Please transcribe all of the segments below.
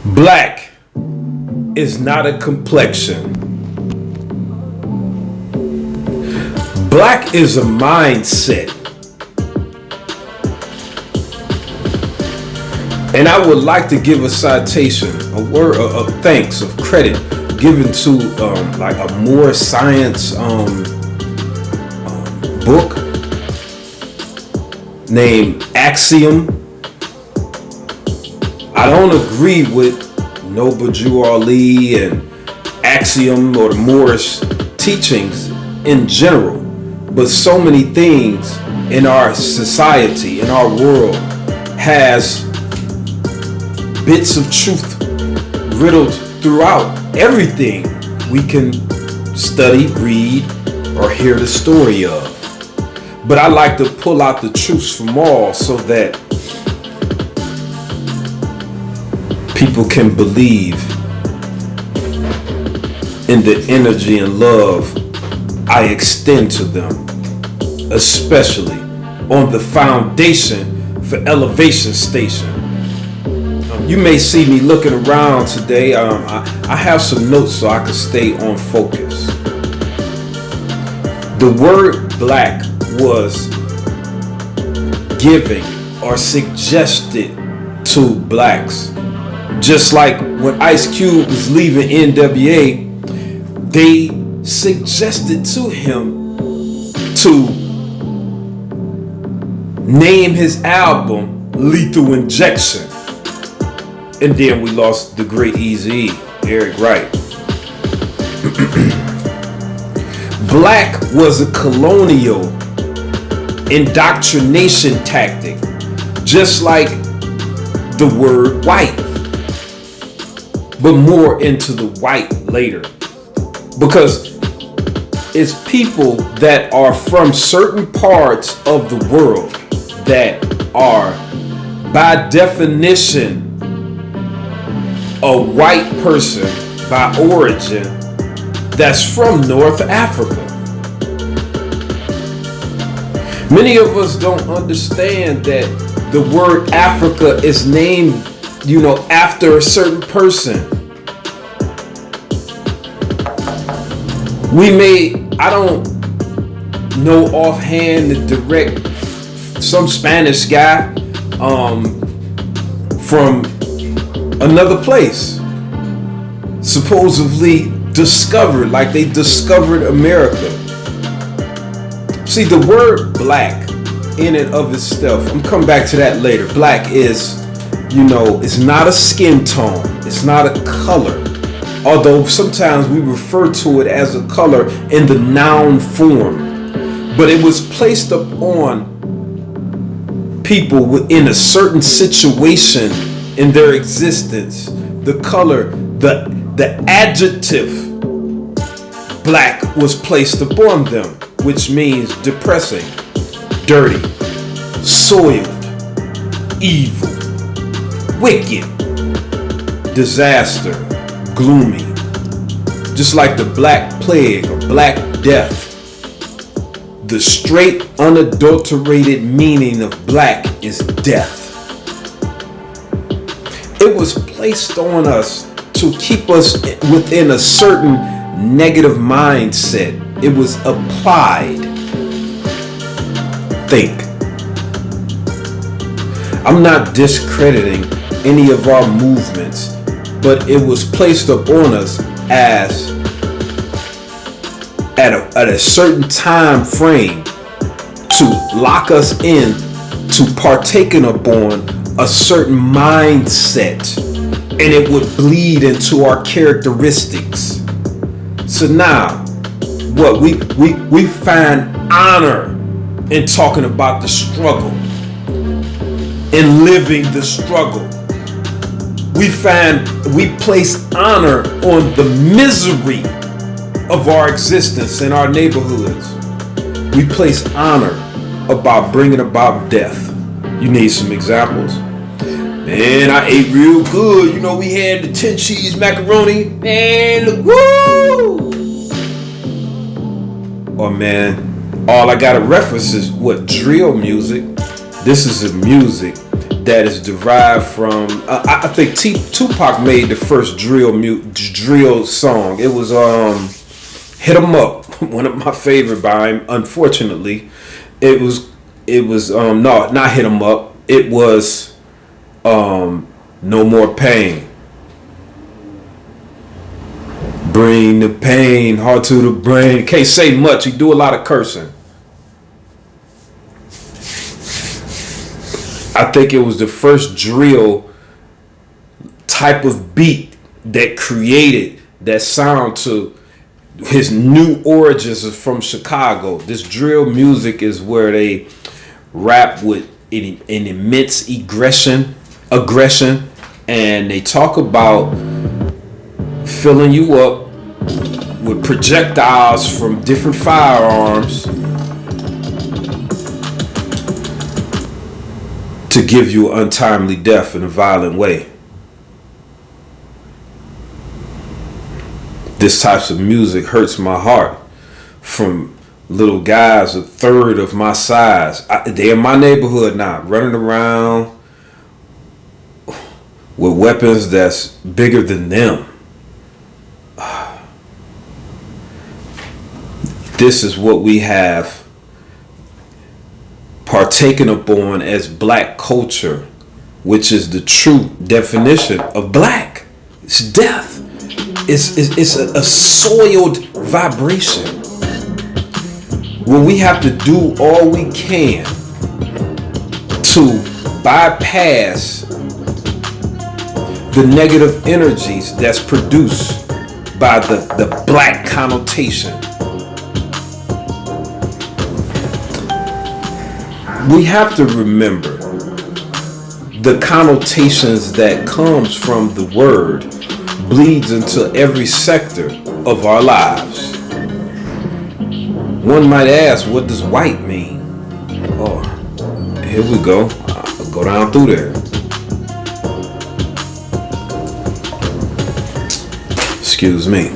Black is not a complexion. Black is a mindset. And I would like to give a citation, a word of thanks, of credit given to like a more science book named Axiom. I don't agree with Noble Jew Ali and Axiom or the Moorish teachings in general, but so many things in our society, in our world, has bits of truth riddled throughout everything we can study, read, or hear the story of. But I like to pull out the truths from all so that people can believe in the energy and love I extend to them, especially on the Foundation for Elevation Station. You may see me looking around today. I have some notes so I can stay on focus. The word black was given or suggested to blacks. Just like when Ice Cube was leaving NWA, they suggested to him to name his album Lethal Injection. And then we lost the great Eazy-E, Eric Wright. Black was a colonial indoctrination tactic, just like the word white, but more into the white later, because it's people that are from certain parts of the world that are by definition a white person by origin that's from North Africa. Many of us don't understand that the word Africa is named, after a certain person. I don't know offhand the direct, some Spanish guy from another place supposedly discovered, like they discovered America. See, the word black in and of itself, I'm coming back to that later. Black is, it's not a skin tone, it's not a color, although sometimes we refer to it as a color in the noun form, but it was placed upon people within a certain situation in their existence. The color, the adjective black was placed upon them, which means depressing, dirty, soiled, evil, wicked, disaster, gloomy. Just like the Black Plague or Black Death. The straight, unadulterated meaning of black is death. It was placed on us to keep us within a certain negative mindset. It was applied. Think. I'm not discrediting any of our movements, but it was placed upon us as at a certain time frame to lock us in to partaking upon a certain mindset, and it would bleed into our characteristics. So now, what we find honor in talking about the struggle, in living the struggle. We place honor on the misery of our existence in our neighborhoods. We place honor about bringing about death. You need some examples? Man, I ate real good. We had the 10 cheese macaroni. Man, look, woo! Or man, all I gotta reference is what drill music. This is a music that is derived from. I think Tupac made the first drill song. It was "Hit 'Em Up," one of my favorite by him. Unfortunately, it was no, not "Hit 'Em Up." It was "No More Pain." Bring the pain hard to the brain. Can't say much. He do a lot of cursing. I think it was the first drill type of beat that created that sound to his new origins is from Chicago. This drill music is where they rap with an immense aggression, and they talk about filling you up with projectiles from different firearms to give you an untimely death in a violent way. This type of music hurts my heart from little guys a third of my size. They're in my neighborhood now, running around with weapons that's bigger than them. This is what we have partaken upon as black culture, which is the true definition of black. It's death. It's a soiled vibration where we have to do all we can to bypass the negative energies that's produced by the black connotation. We have to remember the connotations that comes from the word bleeds into every sector of our lives. One might ask, what does white mean? Oh, here we go. I'll go down through there. Excuse me.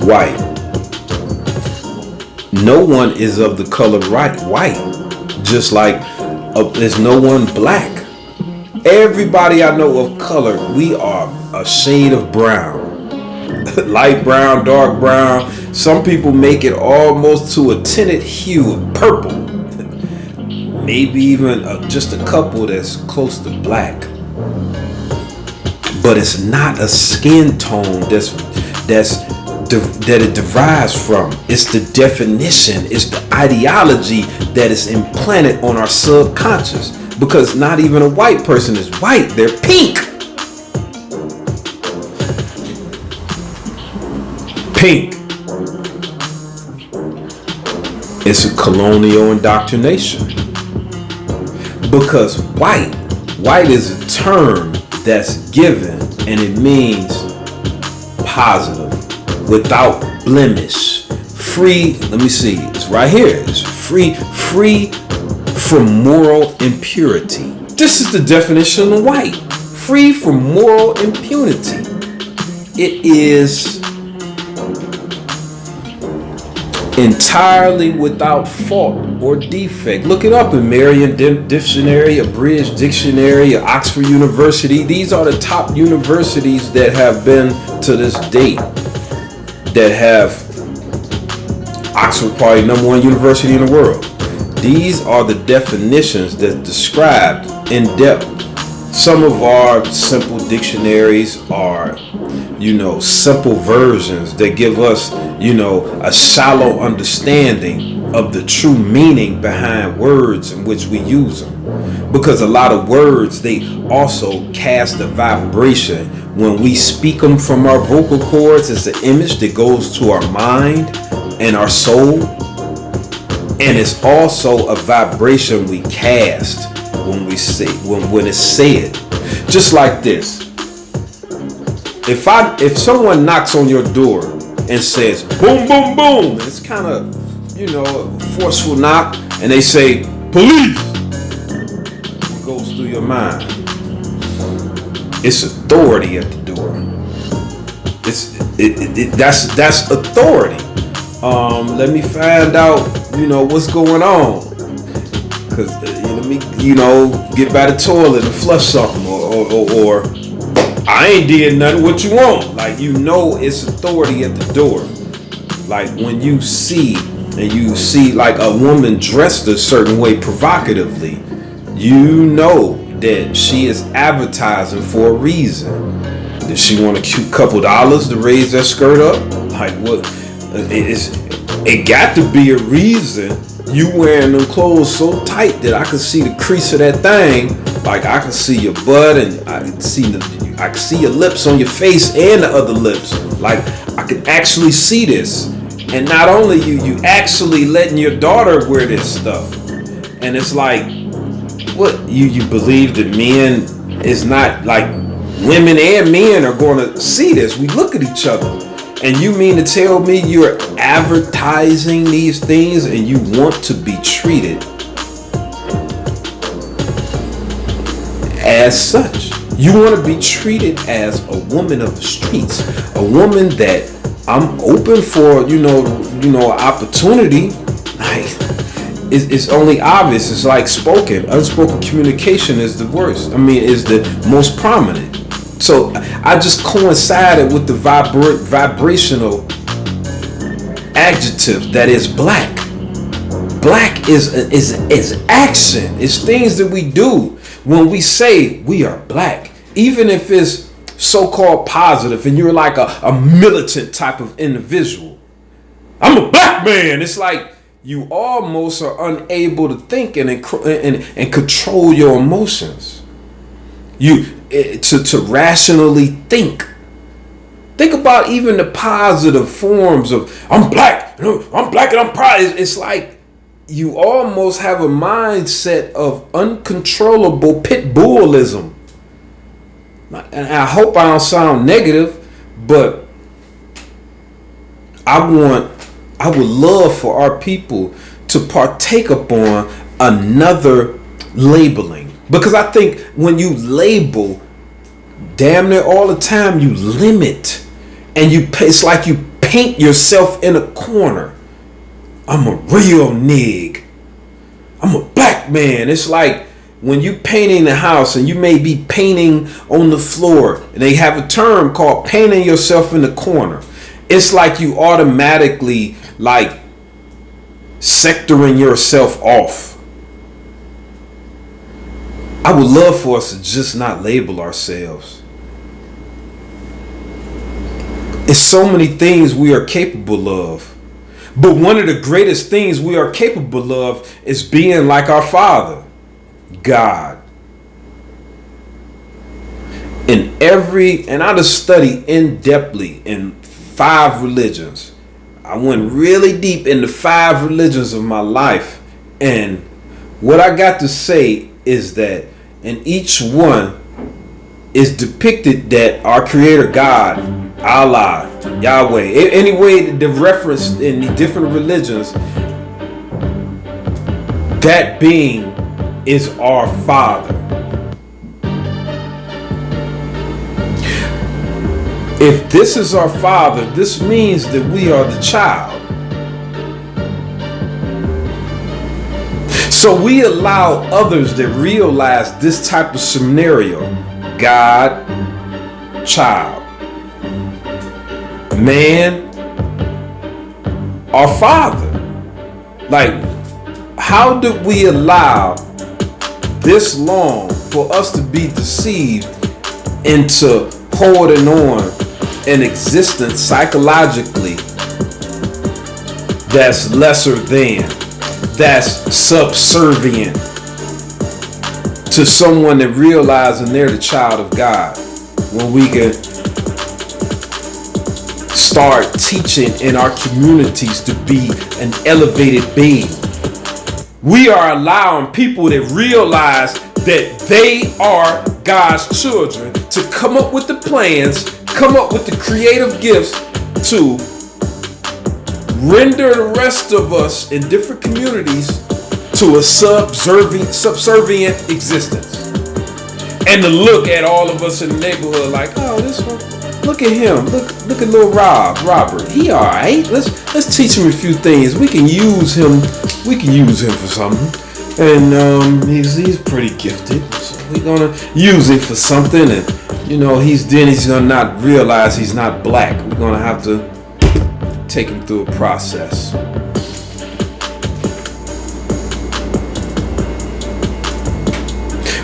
White. No one is of the color white, just like there's no one black. Everybody I know of color, we are a shade of brown. Light brown, dark brown. Some people make it almost to a tinted hue of purple. Maybe even just a couple that's close to black. But it's not a skin tone that it derives from. It's the definition, it's the ideology that is implanted on our subconscious. Because not even a white person is white, they're pink. Pink. It's a colonial indoctrination. Because white is a term that's given and it means positive, without blemish, free. Let me see, it's right here. It's free from moral impurity. This is the definition of white. Free from moral impunity. It is entirely without fault or defect. Look it up in Merriam Dictionary, a British Dictionary, Oxford University. These are the top universities that have been to this date. That have Oxford, probably #1 university in the world. These are the definitions that described in depth. Some of our simple dictionaries are, simple versions that give us, a shallow understanding of the true meaning behind words in which we use them. Because a lot of words, they also cast a vibration. When we speak them from our vocal cords, it's an image that goes to our mind and our soul. And it's also a vibration we cast when we say, when it's said. Just like this. If someone knocks on your door and says, boom, boom, boom, it's kind of, a forceful knock, and they say, police, what goes through your mind? It's authority at the door. That's authority. Let me find out, what's going on. Because let me, get by the toilet and flush something, or I ain't did nothing. What you want? Like, it's authority at the door. Like when you see like a woman dressed a certain way provocatively, that she is advertising for a reason. Does she want a cute couple dollars to raise that skirt up? Like what? It got to be a reason. You wearing them clothes so tight that I can see the crease of that thing. Like I can see your butt, and I can see your lips on your face and the other lips. Like I can actually see this. And not only you actually letting your daughter wear this stuff. And it's like, what, you believe that men is not, like, women and men are going to see this. We look at each other. And you mean to tell me you're advertising these things and you want to be treated as such? You want to be treated as a woman of the streets, a woman that I'm open for, opportunity. Like, it's only obvious. It's like unspoken communication is the worst. Is the most prominent. So I just coincided with the vibrational adjective that is black. Black is action. It's things that we do when we say we are black, even if it's so-called positive and you're like a militant type of individual. I'm a black man. It's like you almost are unable to think and control your emotions. To rationally think. Think about even the positive forms of I'm black and I'm proud. It's like you almost have a mindset of uncontrollable pit bullism. And I hope I don't sound negative, but I would love for our people to partake upon another labeling. Because I think when you label, damn near all the time you limit. And it's like you paint yourself in a corner. I'm a real nig. I'm a black man. It's like when you painting the house and you may be painting on the floor, and they have a term called painting yourself in the corner. It's like you automatically like sectoring yourself off. I would love for us to just not label ourselves. It's so many things we are capable of. But one of the greatest things we are capable of is being like our Father, God. And I just studied in-depthly in 5 religions. I went really deep into 5 religions of my life. And what I got to say is that in each one is depicted that our Creator God, Allah, Yahweh, any way the reference in the different religions, that being is our Father. If this is our Father, this means that we are the child. So we allow others that realize this type of scenario: God, child, man, our Father. Like, how did we allow this long for us to be deceived into holding on an existence psychologically that's lesser than, that's subservient to someone that realizing they're the child of God, when we can start teaching in our communities to be an elevated being? We are allowing people that realize that they are God's children to come up with the plans, come up with the creative gifts to render the rest of us in different communities to a subservient existence. And to look at all of us in the neighborhood like, oh, this one, look at him, look at little Robert. He all right. Let's teach him a few things. We can use him for something. And he's pretty gifted, so we're gonna use him for something. And he's gonna not realize he's not black. We're gonna have to take him through a process.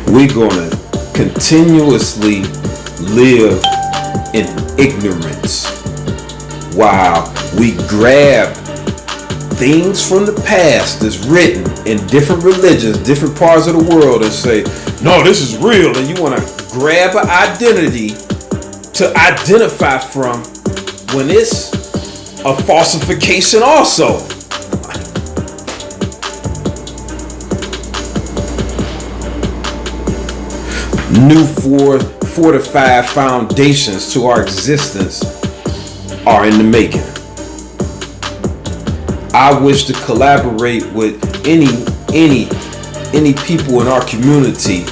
We're gonna continuously live in ignorance while we grab things from the past that's written in different religions, different parts of the world, and say, no, this is real. And you want to grab an identity to identify from when it's a falsification also. New fortified foundations to our existence are in the making. I wish to collaborate with any people in our community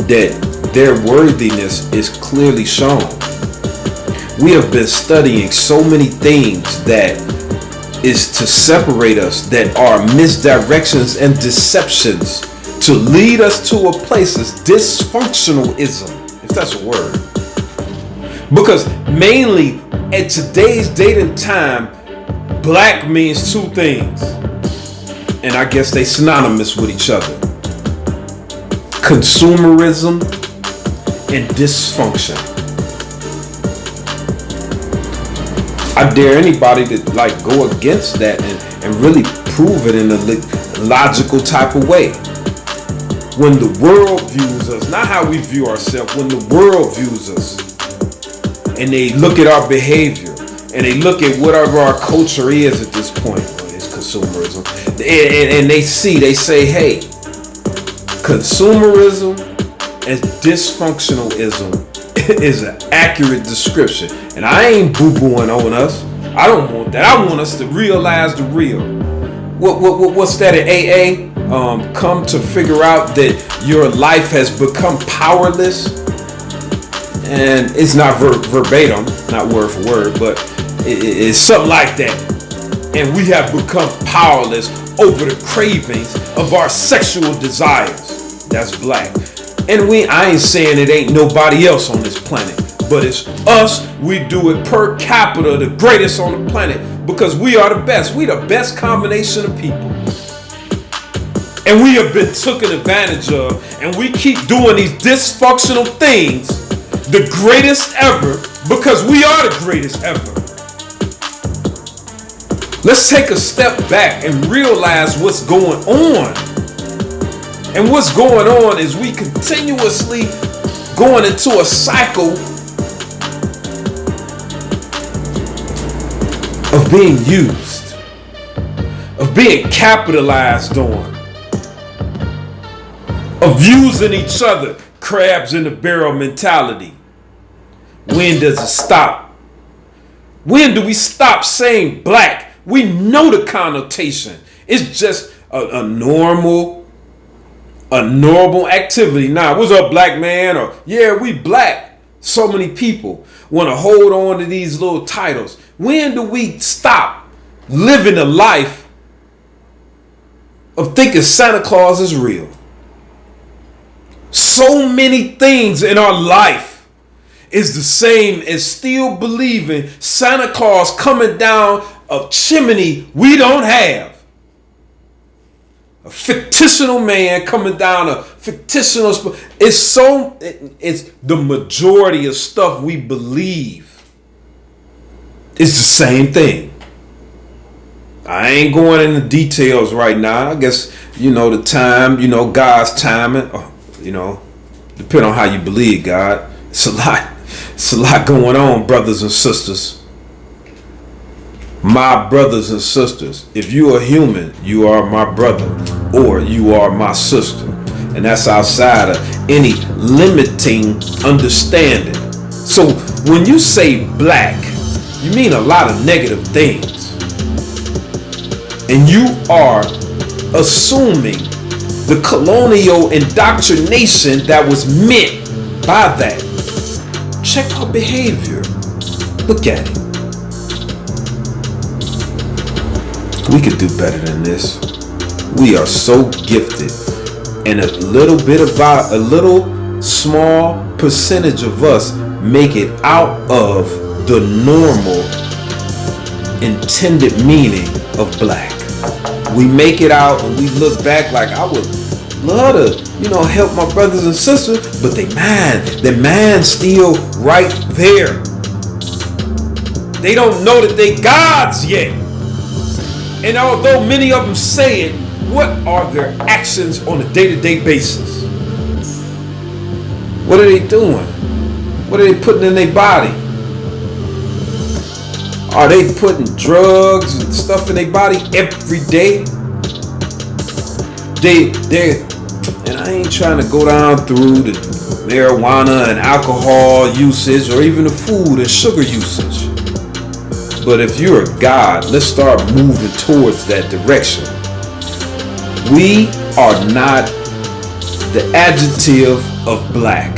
that their worthiness is clearly shown. We have been studying so many things that is to separate us, that are misdirections and deceptions to lead us to a place of dysfunctionalism, if that's a word. Because mainly at today's date and time, black means two things, and I guess they synonymous with each other: consumerism and dysfunction. I dare anybody to go against that and really prove it in a logical type of way. When the world views us, not how we view ourselves, when the world views us and they look at our behavior, and they look at whatever our culture is at this point, it's consumerism, and they say, hey, consumerism and dysfunctionalism is an accurate description. And I ain't boo-booing on us. I don't want that. I want us to realize the real. What's that in AA? Come to figure out that your life has become powerless. And it's not verbatim, not word for word, but it's something like that. And we have become powerless over the cravings of our sexual desires. That's black. And I ain't saying it ain't nobody else on this planet, but it's us. We do it per capita, the greatest on the planet, because we are the best. We the best combination of people. And we have been taken advantage of, and we keep doing these dysfunctional things, the greatest ever, because we are the greatest ever. Let's take a step back and realize what's going on. And what's going on is we continuously going into a cycle of being used, of being capitalized on, of using each other, crabs in the barrel mentality. When does it stop? When do we stop saying black? We know the connotation. It's just a normal activity. Nah, what's up, black man? Or yeah, we black. So many people want to hold on to these little titles. When do we stop living a life of thinking Santa Claus is real? So many things in our life is the same as still believing Santa Claus coming down a chimney we don't have. A fictional man coming down a fictional. It's the majority of stuff we believe. It's the same thing. I ain't going into details right now. I guess, the time, God's timing, depending on how you believe God. It's a lot going on, brothers and sisters. My brothers and sisters, if you are human, you are my brother or you are my sister. And that's outside of any limiting understanding. So when you say black, you mean a lot of negative things. And you are assuming the colonial indoctrination that was meant by that. Check our behavior. Look at it. We could do better than this. We are so gifted. And a little small percentage of us make it out of the normal intended meaning of black. We make it out and we look back like, I would love to, help my brothers and sisters, but their mind still right there. They don't know that they gods yet. And although many of them say it, what are their actions on a day-to-day basis? What are they doing? What are they putting in their body? Are they putting drugs and stuff in their body every day? And I ain't trying to go down through the marijuana and alcohol usage or even the food and sugar usage. But if you're a God, let's start moving towards that direction. We are not the adjective of black.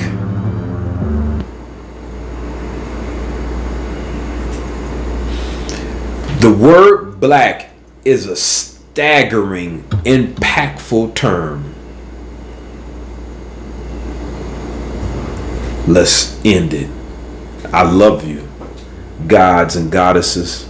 The word black is a staggering, impactful term. Let's end it. I love you, gods and goddesses.